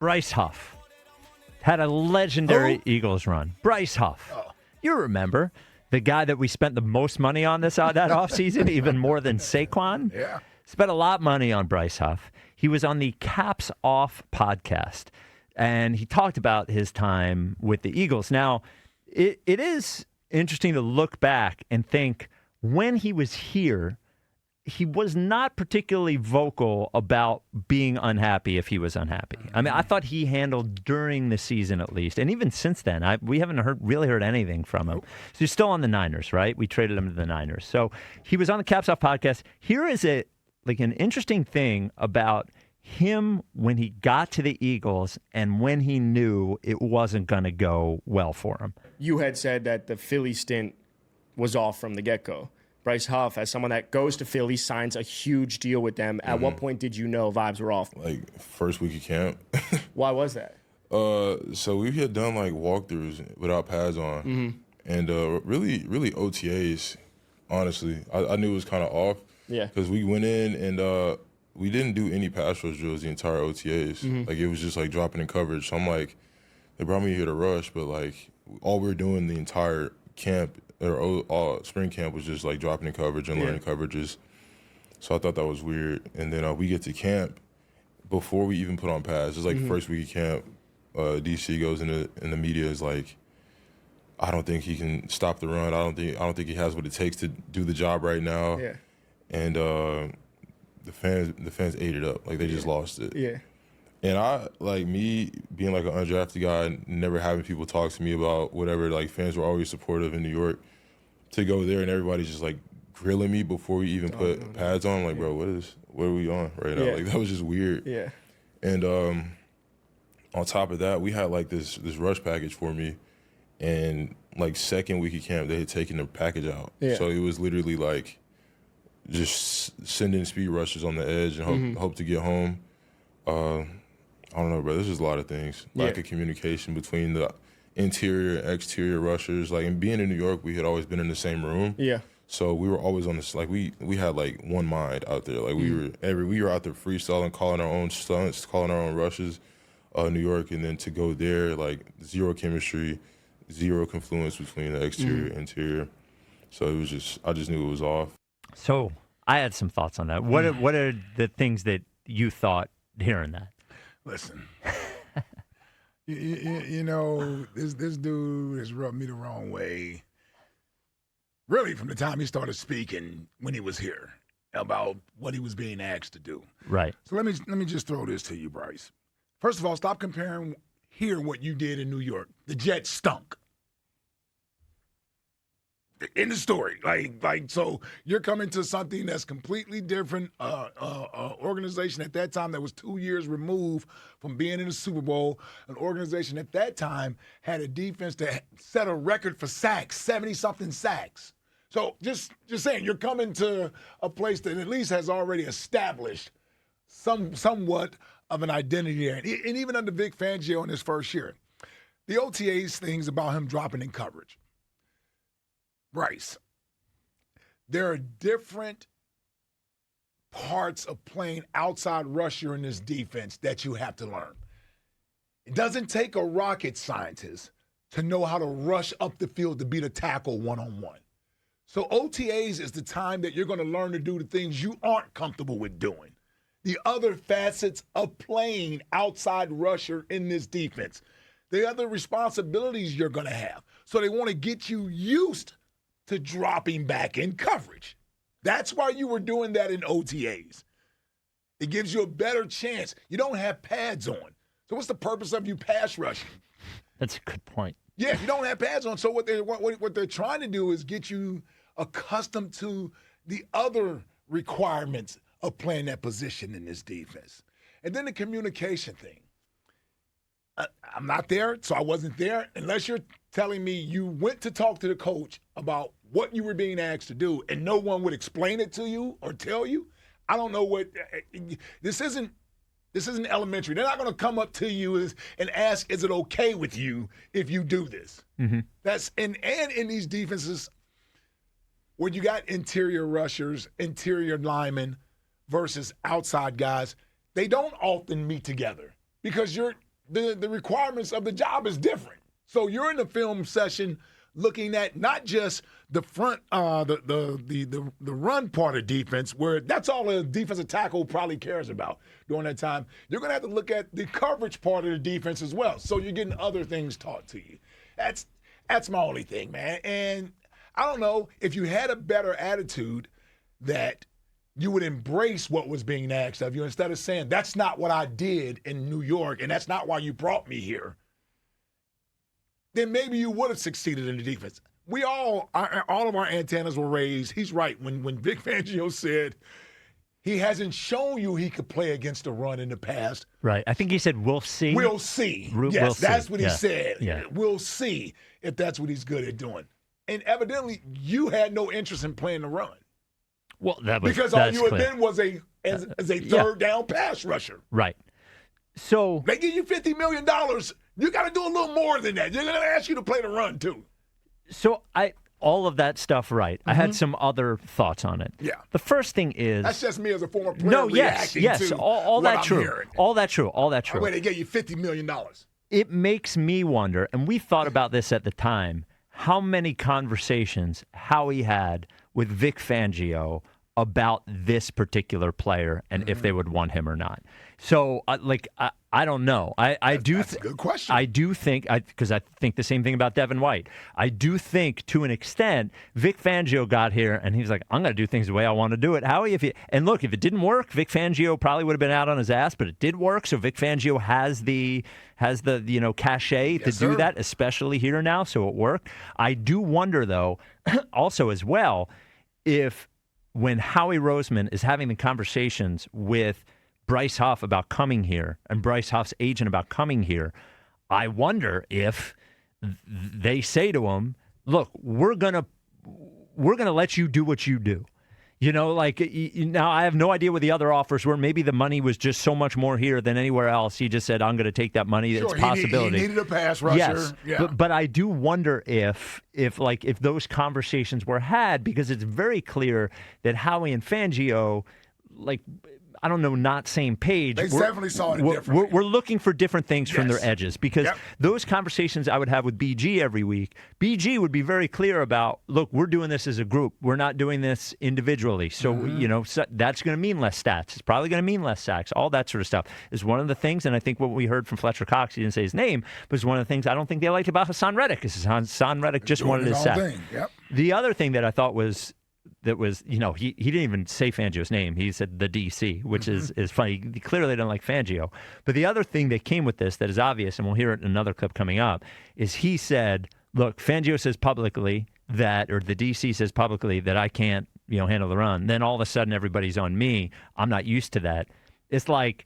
Bryce Huff had a legendary Eagles run. Bryce Huff. Oh. You remember the guy that we spent the most money on that offseason, even more than Saquon? Yeah. Spent a lot of money on Bryce Huff. He was on the Caps Off podcast, and he talked about his time with the Eagles. Now, it is interesting to look back and think when he was here, he was not particularly vocal about being unhappy if he was unhappy. I mean, I thought he handled during the season at least, and even since then, we haven't really heard anything from him. So he's still on the Niners, right? We traded him to the Niners. So he was on the Caps Off podcast. Here is an interesting thing about him when he got to the Eagles and when he knew it wasn't going to go well for him. You had said that the Philly stint was off from the get-go. Bryce Huff, as someone that goes to Philly, signs a huge deal with them. At what point did you know vibes were off? Like, first week of camp. Why was that? So we had done, like, walkthroughs without pads on. And really OTAs, honestly. I knew it was kind of off. Yeah. Because we went in and we didn't do any pass rush drills the entire OTAs. Like, it was just, like, dropping in coverage. So I'm like, they brought me here to rush, but, like, all we were doing the entire camp or spring camp was just like dropping in coverage and learning coverages. So I thought that was weird. And then we get to camp before we even put on pads. It's like the first week of camp, DC goes in the media is like, I don't think he can stop the run. I don't think he has what it takes to do the job right now. Yeah. And the fans ate it up. Like they just lost it. Yeah. And I, like me being like an undrafted guy, never having people talk to me about whatever, like fans were always supportive in New York. To go there and everybody's just like grilling me before we even put pads on, like, bro, what are we on right now? Like that was just weird. Yeah. And on top of that, we had like this rush package for me, and like second week of camp, they had taken the package out. Yeah. So it was literally like just sending speed rushes on the edge and hope to get home. I don't know, bro. There's just a lot of things. Lack of communication between the interior and exterior rushers. Like, and being in New York, we had always been in the same room. Yeah. So we were always on this, like, we had, like, one mind out there. Like, we were out there freestyling, calling our own stunts, calling our own rushes, New York. And then to go there, like, zero chemistry, zero confluence between the exterior and interior. So it was just, I just knew it was off. So I had some thoughts on that. What are the things that you thought hearing that? Listen, you know, this dude has rubbed me the wrong way. Really, from the time he started speaking when he was here about what he was being asked to do. Right. So let me just throw this to you, Bryce. First of all, stop comparing here what you did in New York. The Jets stunk. In the story, like, so you're coming to something that's completely different. Organization at that time that was 2 years removed from being in the Super Bowl. An organization at that time had a defense that set a record for sacks, 70-something sacks. So just saying, you're coming to a place that at least has already established somewhat of an identity there. And even under Vic Fangio in his first year, the OTAs things about him dropping in coverage. Bryce, there are different parts of playing outside rusher in this defense that you have to learn. It doesn't take a rocket scientist to know how to rush up the field to beat a tackle one-on-one. So OTAs is the time that you're going to learn to do the things you aren't comfortable with doing. The other facets of playing outside rusher in this defense. The other responsibilities you're going to have. So they want to get you used to dropping back in coverage. That's why you were doing that in OTAs. It gives you a better chance. You don't have pads on. So what's the purpose of you pass rushing? That's a good point. Yeah, you don't have pads on. So what they're trying to do is get you accustomed to the other requirements of playing that position in this defense. And then the communication thing. I'm not there, so I wasn't there. Unless you're telling me you went to talk to the coach about what you were being asked to do and no one would explain it to you or tell you, I don't know what – this isn't elementary. They're not going to come up to you and ask, is it okay with you if you do this? Mm-hmm. That's and in these defenses where you got interior rushers, interior linemen versus outside guys, they don't often meet together because you're the requirements of the job is different. So you're in the film session looking at not just the front, the run part of defense, where that's all the defensive tackle probably cares about during that time. You're going to have to look at the coverage part of the defense as well. So you're getting other things taught to you. That's my only thing, man. And I don't know if you had a better attitude that you would embrace what was being asked of you instead of saying, that's not what I did in New York and that's not why you brought me here. Then maybe you would have succeeded in the defense. All of our antennas were raised. He's right. When Vic Fangio said he hasn't shown you he could play against the run in the past. Right. I think he said, we'll see. We'll see. We'll Yes, see. that's what he said. Yeah. We'll see if that's what he's good at doing. And evidently, you had no interest in playing the run. Well, because all you had been was a third down pass rusher. Right. So they give you $50 million. You got to do a little more than that. They're going to ask you to play the run too. So all of that stuff, right. I had some other thoughts on it. Yeah. The first thing is, that's just me as a former player reacting to all what that I'm true. hearing. All that true. All that true. Wait, they gave you $50 million. It makes me wonder, and we thought about this at the time, how many conversations Howie had with Vic Fangio about this particular player and if they would want him or not. So, I don't know. That's a good question. I do think, because I think the same thing about Devin White. I do think, to an extent, Vic Fangio got here and he was like, I'm going to do things the way I want to do it. Howie, if it didn't work, Vic Fangio probably would have been out on his ass, but it did work. So Vic Fangio has the cachet to do that, especially here now. So it worked. I do wonder, though, also as well, if when Howie Roseman is having the conversations with Bryce Huff about coming here and Bryce Huff's agent about coming here, I wonder if they say to him, look, we're gonna let you do what you do. Now I have no idea what the other offers were. Maybe the money was just so much more here than anywhere else. He just said, I'm going to take that money. Sure, it's a possibility. He needed a pass rusher. Yes, yeah. but I do wonder if those conversations were had, because it's very clear that Howie and Fangio, I don't know, not same page. They definitely saw it differently. We're looking for different things from their edges, because those conversations I would have with BG every week, BG would be very clear about, look, we're doing this as a group. We're not doing this individually. So, so that's going to mean less stats. It's probably going to mean less sacks. All that sort of stuff is one of the things, and I think what we heard from Fletcher Cox, he didn't say his name, but it's one of the things I don't think they liked about Hassan Reddick, because Hassan Reddick just wanted his sack. Yep. The other thing that I thought was, he didn't even say Fangio's name. He said the DC, which is funny. He clearly didn't like Fangio. But the other thing that came with this that is obvious, and we'll hear it in another clip coming up, is he said, look, Fangio says publicly that, or the DC says publicly that I can't, handle the run. Then all of a sudden everybody's on me. I'm not used to that. It's like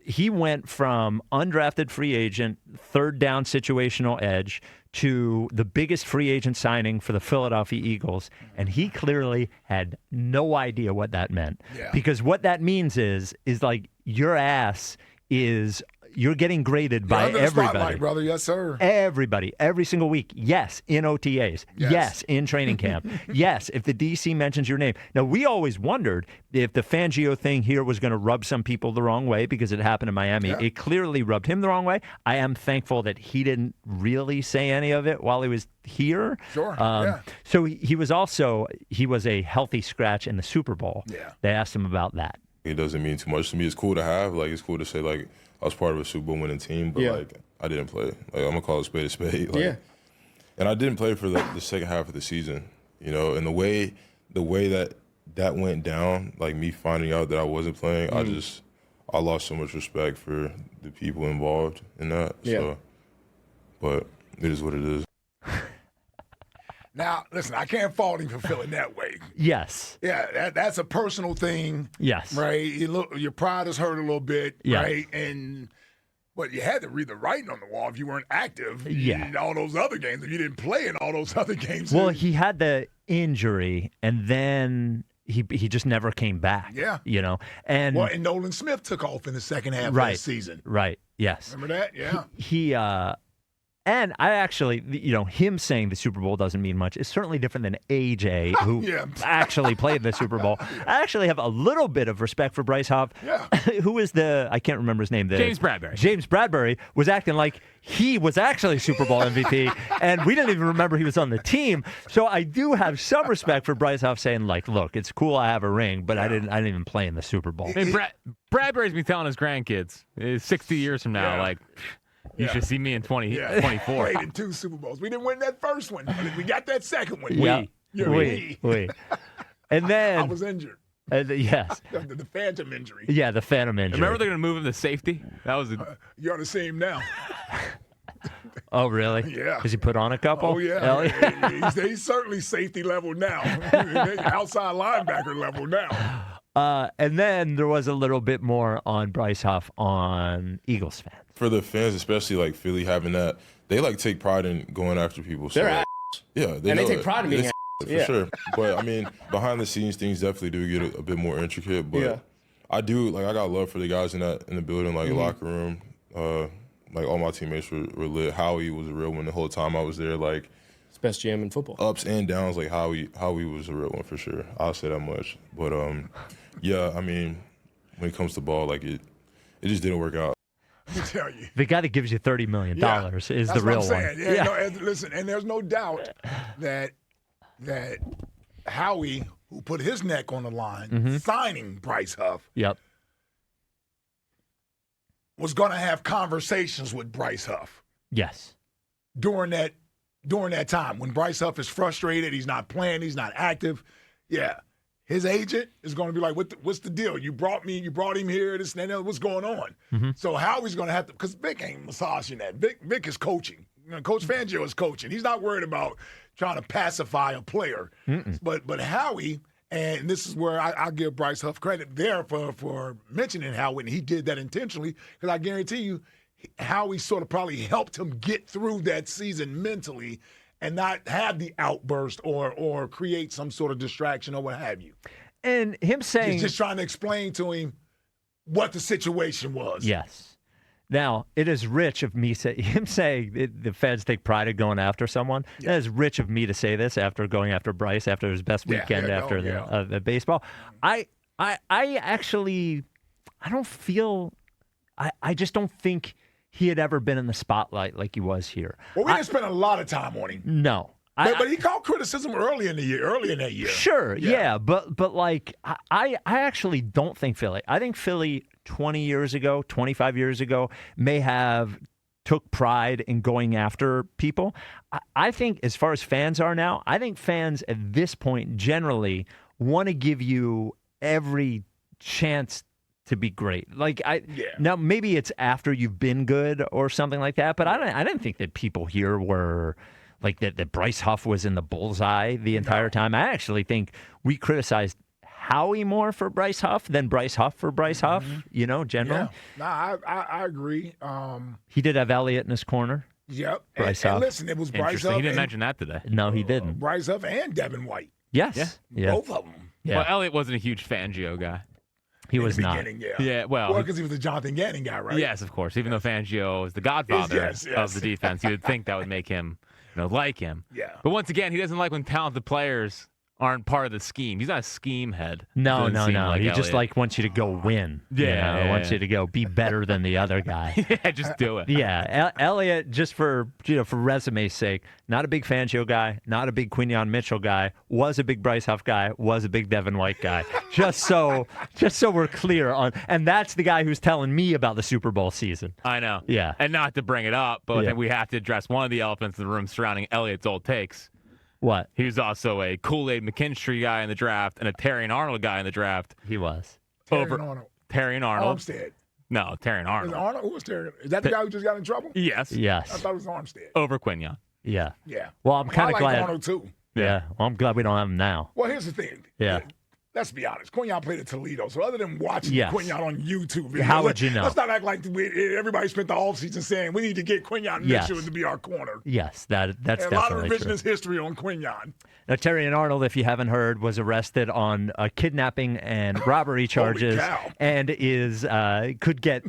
he went from undrafted free agent, third down situational edge, to the biggest free agent signing for the Philadelphia Eagles, and he clearly had no idea what that meant. Yeah. Because what that means is like your ass is, you're getting graded by under the everybody. spotlight, brother. Yes, sir. Everybody, every single week. Yes, in OTAs. Yes, in training camp. Yes, if the DC mentions your name. Now, we always wondered if the Fangio thing here was going to rub some people the wrong way, because it happened in Miami. It clearly rubbed him the wrong way. I am thankful that he didn't really say any of it while he was here. Sure. So he was a healthy scratch in the Super Bowl. Yeah. They asked him about that. It doesn't mean too much to me. It's cool to have. It's cool to say, I was part of a Super Bowl winning team, but I didn't play. I'm gonna call it spade a spade. And I didn't play for the second half of the season. And the way that went down, me finding out that I wasn't playing, I lost so much respect for the people involved in that. Yeah. So, but it is what it is. Now, listen, I can't fault him for feeling that way. Yes. Yeah, that's a personal thing. Yes. Right? Your pride is hurt a little bit, Yeah. right? But you had to read the writing on the wall if you weren't active Yeah. in all those other games, if you didn't play in all those other games. Well, he had the injury, and then he just never came back. Yeah. And Nolan Smith took off in the second half of the season. Right. Yes. Remember that? Yeah. He And I actually, him saying the Super Bowl doesn't mean much is certainly different than AJ, who actually played the Super Bowl. I actually have a little bit of respect for Bryce Huff, who is I can't remember his name. James Bradbury. James Bradbury was acting like he was actually Super Bowl MVP, and we didn't even remember he was on the team. So I do have some respect for Bryce Huff saying, like, look, it's cool I have a ring, but I didn't even play in the Super Bowl. I mean, Bradbury's been telling his grandkids 60 years from now, like, you should see me in 2024. Played in 2 Super Bowls. We didn't win that first one, but we got that second one. We. And then I was injured. Yes. The phantom injury. Yeah, the phantom injury. Remember they're going to move him to safety? That was you ought to see him now. Oh, really? Yeah. Because he put on a couple? Oh, yeah. He's certainly safety level now. Outside linebacker level now. And then there was a little bit more on Bryce Huff on Eagles fans. For the fans, especially like Philly having that, they like take pride in going after people. So, They're yeah, they take pride in being for sure. But I mean, behind the scenes, things definitely do get a bit more intricate. But I do I got love for the guys in the building, like locker room. Like all my teammates were lit. Howie was a real one the whole time I was there. Like It's the best GM in football. Ups and downs, like Howie was a real one for sure. I'll say that much. But yeah, I mean, when it comes to ball, like it just didn't work out. Let me tell you. The guy that gives you $30 million is the real one. Yeah. No, listen, and there's no doubt that Howie, who put his neck on the line, signing Bryce Huff, was going to have conversations with Bryce Huff. Yes. During that time, when Bryce Huff is frustrated, he's not playing, he's not active. Yeah. His agent is going to be like, what's the deal? You brought him here, this and that, what's going on? So Howie's going to have to, because Vic ain't massaging that. Vic is coaching. Coach Fangio is coaching. He's not worried about trying to pacify a player. But Howie, and this is where I give Bryce Huff credit there for mentioning Howie, and he did that intentionally, because I guarantee you, Howie sort of probably helped him get through that season mentally and not have the outburst or create some sort of distraction or what have you. And him saying... Just trying to explain to him what the situation was. Yes. Now, it is rich of me him saying the feds take pride in going after someone. That is rich of me to say this after going after Bryce after his best weekend the baseball. I actually don't feel... I just don't think he had ever been in the spotlight like he was here. Well, we didn't spend a lot of time on him. No. But he caught criticism early in that year. Sure, yeah. But like, I actually don't think Philly. I think Philly 20 years ago, 25 years ago, may have took pride in going after people. I think as far as fans are now, I think fans at this point generally want to give you every chance to be great. Like now maybe it's after you've been good or something like that, but I didn't think that people here were like that Bryce Huff was in the bullseye the entire time. I actually think we criticized Howie more for Bryce Huff than Bryce Huff for Bryce Huff, generally. Yeah. I agree. He did have Elliott in his corner. Yep. Bryce Huff. And listen, it was Bryce Huff. He didn't mention that today. No, he didn't. Bryce Huff and Devin White. Yes. Yeah. Both of them. Yeah. Well, Elliott wasn't a huge Fangio guy. He was not. Yeah, well, because he was the Jonathan Gannon guy, right? Yes, of course. Even though Fangio is the godfather of the defense, you would think that would make him, like him. Yeah. But once again, he doesn't like when talented players aren't part of the scheme. He's not a scheme head. No. Like He just wants you to go win. Wants you to go be better than the other guy. Just do it. Yeah, Elliott, just for resume's sake, not a big Fangio guy, not a big Quinyon Mitchell guy, was a big Bryce Huff guy, was a big Devin White guy. just so we're clear on, and that's the guy who's telling me about the Super Bowl season. I know. Yeah, and not to bring it up, but I think we have to address one of the elephants in the room surrounding Elliott's old takes. What? He was also a Kool-Aid McKinstry guy in the draft and a Terrion Arnold guy in the draft. He was. Terrion Arnold. Armstead. No, Terrion Arnold. Who was Terrion? Is that the guy who just got in trouble? Yes. I thought it was Armstead. Over Quinyon. Yeah. Yeah. Well, I'm kind of glad. Arnold too. Yeah. Well, I'm glad we don't have him now. Well, here's the thing. Yeah. Let's be honest. Quinyon played at Toledo, so other than watching Quinyon on YouTube, videos, how would you know? Let's not act like everybody spent the offseason saying we need to get Quinyon Mitchell to be our corner. Yes, that's definitely a lot of true. revisionist history on Quinyon. Now, Terrion Arnold, if you haven't heard, was arrested on kidnapping and robbery charges, and could get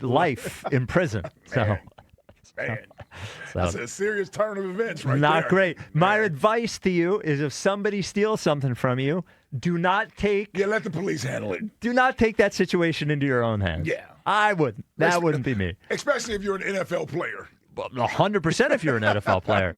life in prison. So Man, So, that's a serious turn of events right not there. great. My Man. advice to you is if somebody steals something from you, do not take Yeah, let the police handle it. that situation into your own hands. Yeah. I wouldn't. That wouldn't be me. Especially if you're an NFL player. 100% if you're an NFL player.